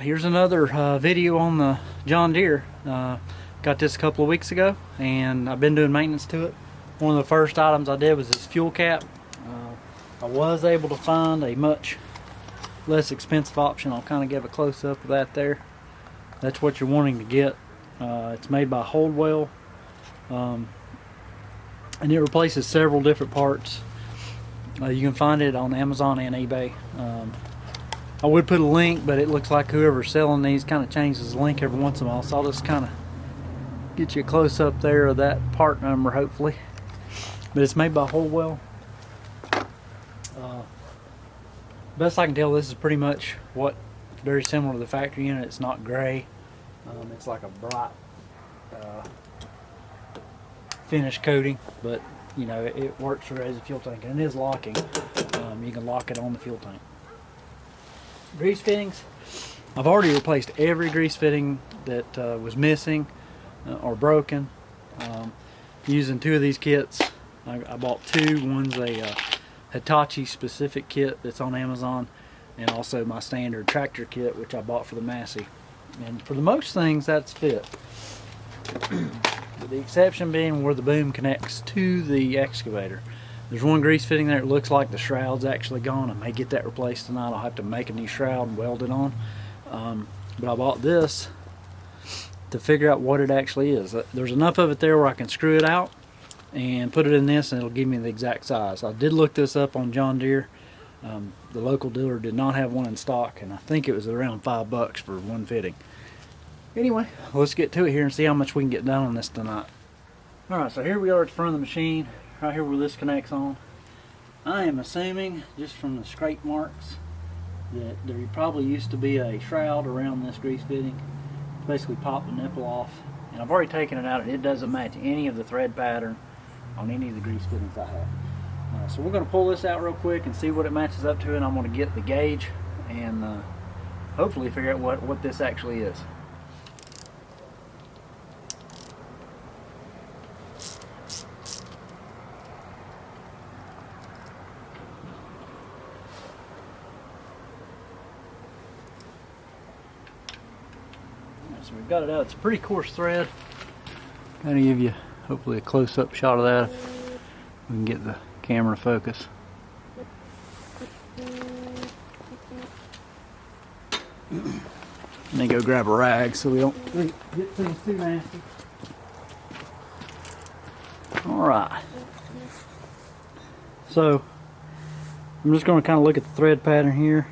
Alright, here's another video on the John Deere. Got this a couple of weeks ago and I've been doing maintenance to it. One of the first items I did was this fuel cap. I was able to find a much less expensive option. I'll kind of give a close-up of that there. That's what you're wanting to get. It's made by Holdwell, and it replaces several different parts. You can find it on Amazon and eBay. I would put a link, but it looks like whoever's selling these kind of changes the link every once in a while, so I'll just kind of get you a close-up there of that part number, hopefully. But it's made by Holdwell. Best I can tell, this is pretty much very similar to the factory unit. It's not gray. It's like a bright finish coating, but you know, it works for as a fuel tank, and it is locking. You can lock it on the fuel tank. Grease fittings, I've already replaced every grease fitting that was missing or broken. Using two of these kits. I bought two. One's a Hitachi specific kit that's on Amazon, and also my standard tractor kit, which I bought for the Massey. And for the most things, that's fit. But the exception being where the boom connects to the excavator. There's one grease fitting there. It looks like the shroud's actually gone. I may get that replaced tonight. I'll have to make a new shroud and weld it on. But I bought this to figure out what it actually is. There's enough of it there where I can screw it out and put it in this, and it'll give me the exact size. I did look this up on John Deere. The local dealer did not have one in stock, and I think it was around $5 for one fitting. Anyway, let's get to it here and see how much we can get done on this tonight. Alright, so here we are at the front of the machine, right here where this connects on. I am assuming, just from the scrape marks, that there probably used to be a shroud around this grease fitting. Basically popped the nipple off, and I've already taken it out, and it doesn't match any of the thread pattern on any of the grease fittings I have. So we're going to pull this out real quick and see what it matches up to, and I'm going to get the gauge and hopefully figure out what this actually is. So we've got it out. It's a pretty coarse thread. Going to give you hopefully a close-up shot of that if we can get the camera to focus. Let me go grab a rag so we don't get things too nasty. Alright. So I'm just going to kind of look at the thread pattern here.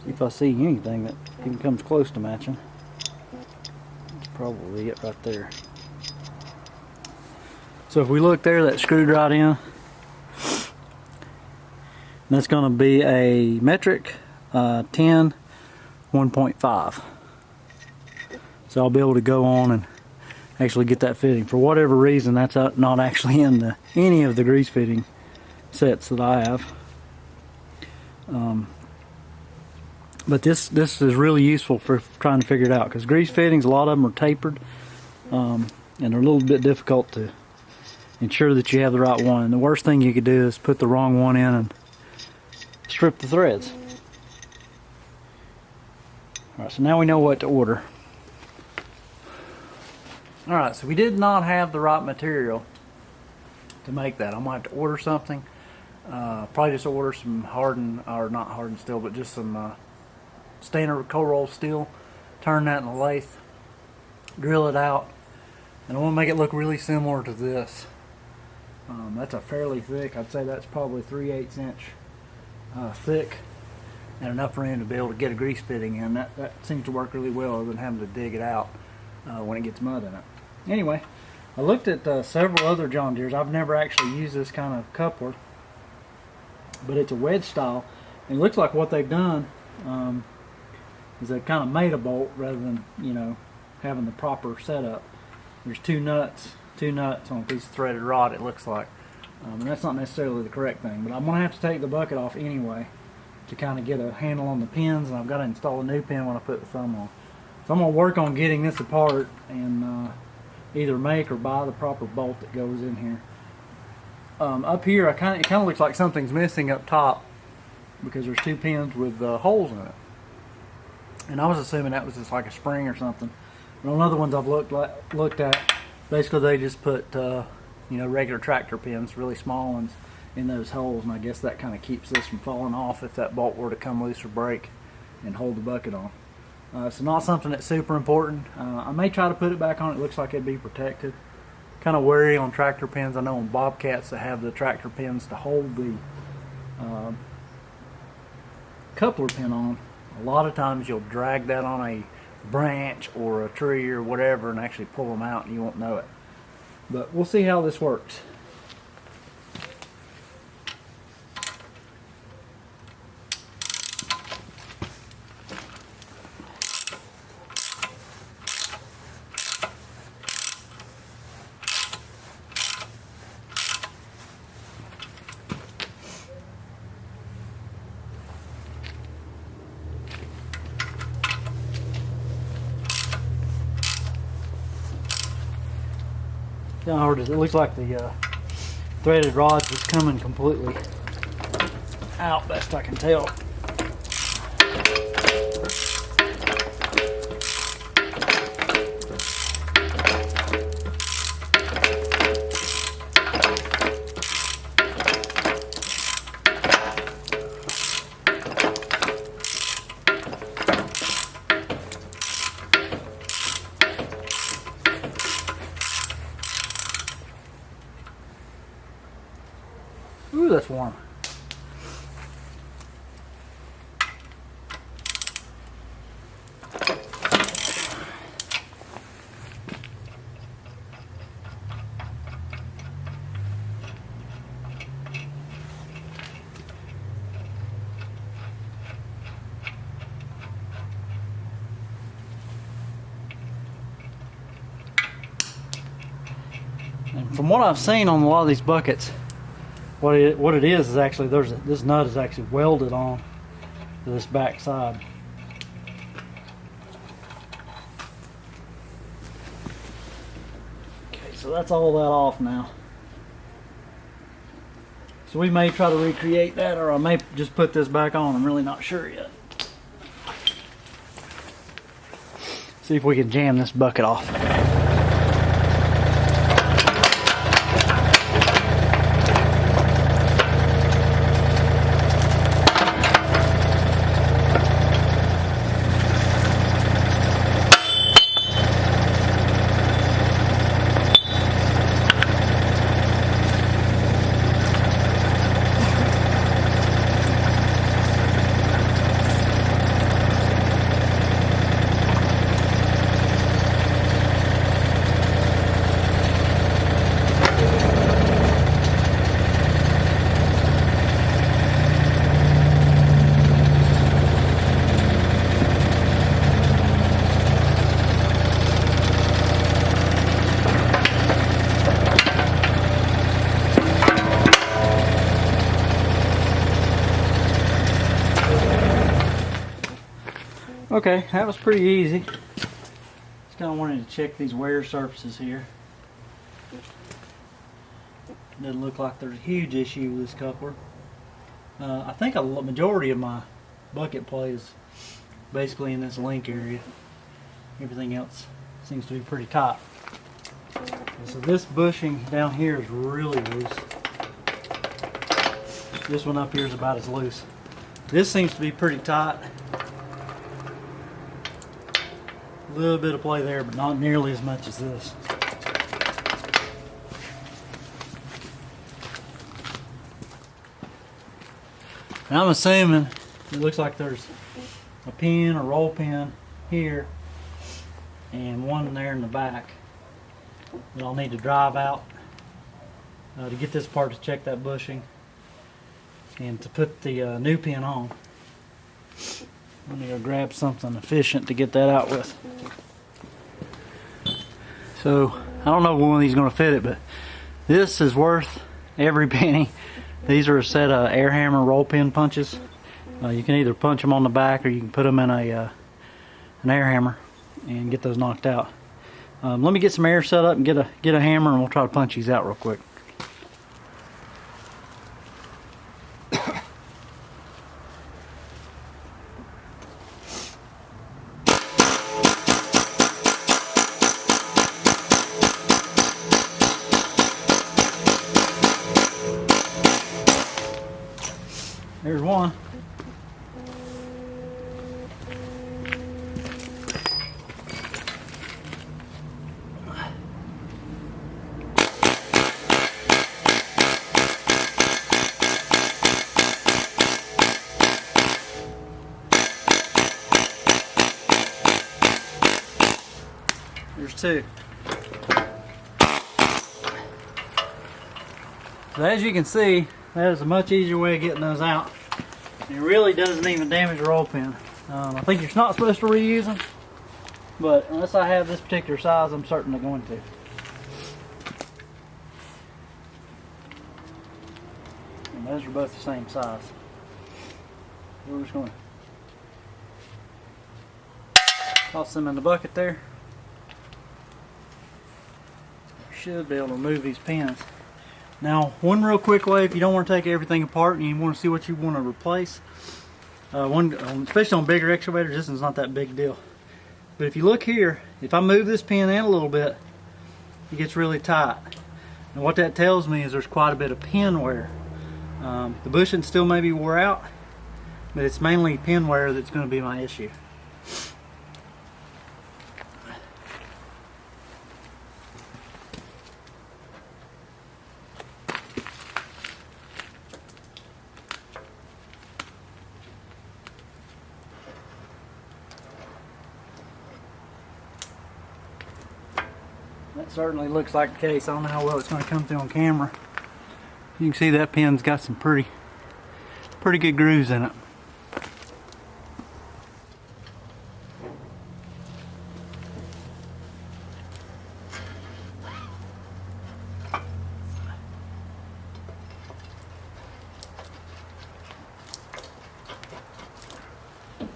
See if I see anything that even comes close to matching. That's probably it right there. So if we look there, that's screwed right in. That's going to be a metric 10 1.5. So I'll be able to go on and actually get that fitting. For whatever reason, that's not actually in any of the grease fitting sets that I have. But this is really useful for trying to figure it out, because grease fittings, a lot of them are tapered, and they're a little bit difficult to ensure that you have the right one. And the worst thing you could do is put the wrong one in and strip the threads. Alright, so now we know what to order. Alright, so we did not have the right material to make that. I'm going to have to order something. Probably just order some hardened, or not hardened steel, but just some standard cold roll steel. Turn that in a lathe, drill it out, and I want to make it look really similar to this. That's a fairly thick, I'd say that's probably 3/8 inch thick, and enough room to be able to get a grease fitting in. That seems to work really well, other than having to dig it out when it gets mud in it. Anyway, I looked at several other John Deeres. I've never actually used this kind of coupler, but it's a wedge style, and it looks like what they've done is they've kind of made a bolt rather than, you know, having the proper setup. There's two nuts on a piece of threaded rod, it looks like. And that's not necessarily the correct thing, but I'm going to have to take the bucket off anyway to kind of get a handle on the pins, and I've got to install a new pin when I put the thumb on. So I'm going to work on getting this apart and either make or buy the proper bolt that goes in here. Up here, it kind of looks like something's missing up top. because there's 2 pins with holes in it. And I was assuming that was just like a spring or something. But on other ones I've looked at, basically they just put you know, regular tractor pins, really small ones, in those holes, and I guess that kind of keeps this from falling off if that bolt were to come loose or break and hold the bucket on. So not something that's super important. I may try to put it back on. It looks like it'd be protected. Kind of wary on tractor pins. I know on Bobcats that have the tractor pins to hold the coupler pin on. A lot of times you'll drag that on a branch or a tree or whatever and actually pull them out and you won't know it. But we'll see how this works. It looks like the threaded rod's just coming completely out, best I can tell. Ooh, that's warm. And from what I've seen on a lot of these buckets, what it is actually this nut is actually welded on to this back side. Okay, so that's all that off now. So we may try to recreate that, or I may just put this back on. I'm really not sure yet. See if we can jam this bucket off. Okay, that was pretty easy. Just kind of wanted to check these wear surfaces here. Doesn't look like there's a huge issue with this coupler. I think a majority of my bucket play is basically in this link area. Everything else seems to be pretty tight. So this bushing down here is really loose. This one up here is about as loose. This seems to be pretty tight. A little bit of play there, but not nearly as much as this. And I'm assuming it looks like there's a pin or roll pin here and one there in the back that I'll need to drive out to get this part to check that bushing and to put the new pin on. I'm going to go grab something efficient to get that out with. So, I don't know if one of these is going to fit it, but this is worth every penny. These are a set of air hammer roll pin punches. You can either punch them on the back or you can put them in an air hammer and get those knocked out. Let me get some air set up and get a hammer, and we'll try to punch these out real quick. There's two. So as you can see, that is a much easier way of getting those out. It really doesn't even damage the roll pin. I think you're not supposed to reuse them, but unless I have this particular size, I'm certainly going to. And those are both the same size. We're just going to toss them in the bucket there. Should be able to remove these pins. Now, one real quick way, if you don't want to take everything apart and you want to see what you want to replace, especially on bigger excavators, this is not that big deal. But if you look here, if I move this pin in a little bit, it gets really tight. And what that tells me is there's quite a bit of pin wear. The bushing still may be wore out, but it's mainly pin wear that's going to be my issue. That certainly looks like the case. I don't know how well it's going to come through on camera. You can see that pin's got some pretty good grooves in it.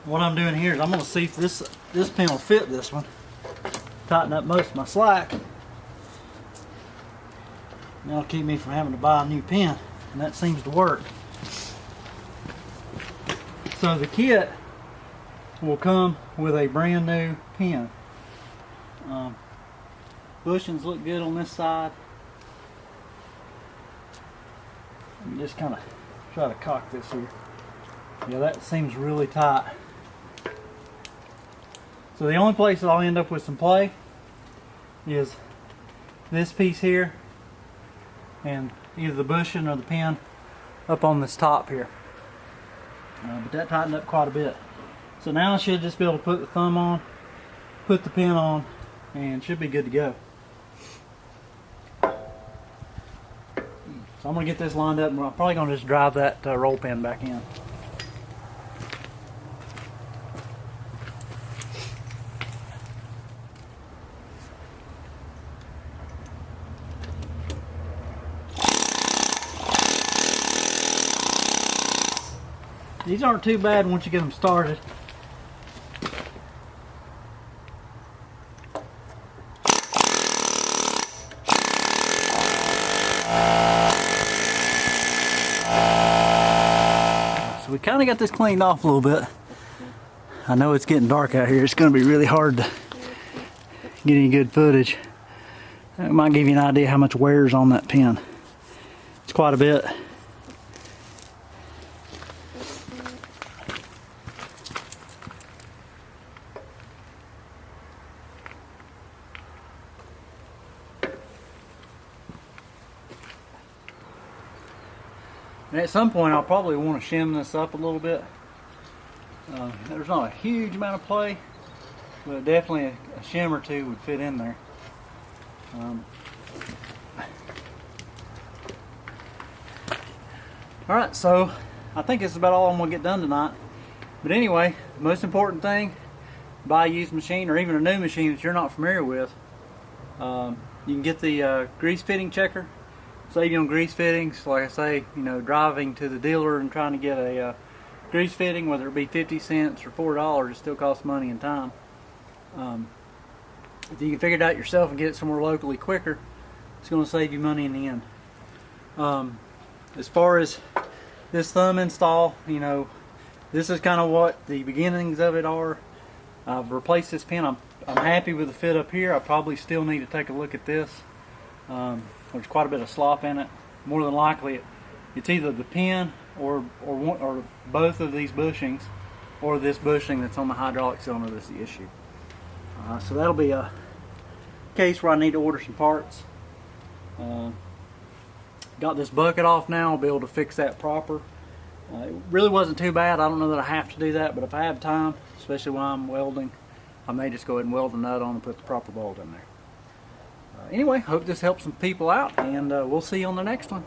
What I'm doing here is I'm going to see if this pin will fit this one. Tighten up most of my slack. That'll keep me from having to buy a new pin, and that seems to work. So the kit will come with a brand new pin. Bushings look good on this side. Let me just kind of try to cock this here. Yeah, that seems really tight. So the only place that I'll end up with some play is this piece here, and either the bushing or the pin up on this top here. But that tightened up quite a bit. So now I should just be able to put the thumb on, put the pin on, and should be good to go. So I'm going to get this lined up, and I'm probably going to just drive that roll pin back in. These aren't too bad once you get them started. So we kind of got this cleaned off a little bit. I know it's getting dark out here. It's going to be really hard to get any good footage. That might give you an idea how much wear is on that pin. It's quite a bit. And at some point I'll probably want to shim this up a little bit. There's not a huge amount of play, but definitely a shim or two would fit in there. Alright, so I think this is about all I'm going to get done tonight. But anyway, the most important thing, buy a used machine or even a new machine that you're not familiar with. You can get the grease fitting checker. Save you on grease fittings. Like I say, you know, driving to the dealer and trying to get a grease fitting, whether it be 50 cents or $4, it still costs money and time. If you can figure it out yourself and get it somewhere locally quicker, it's going to save you money in the end. As far as this thumb install, you know, this is kind of what the beginnings of it are. I've replaced this pin. I'm happy with the fit up here. I probably still need to take a look at this. There's quite a bit of slop in it. More than likely, it's either the pin or both of these bushings, or this bushing that's on the hydraulic cylinder that's the issue. So that'll be a case where I need to order some parts. Got this bucket off now. I'll be able to fix that proper. It really wasn't too bad. I don't know that I have to do that, but if I have time, especially while I'm welding, I may just go ahead and weld the nut on and put the proper bolt in there. Anyway, hope this helps some people out, and we'll see you on the next one.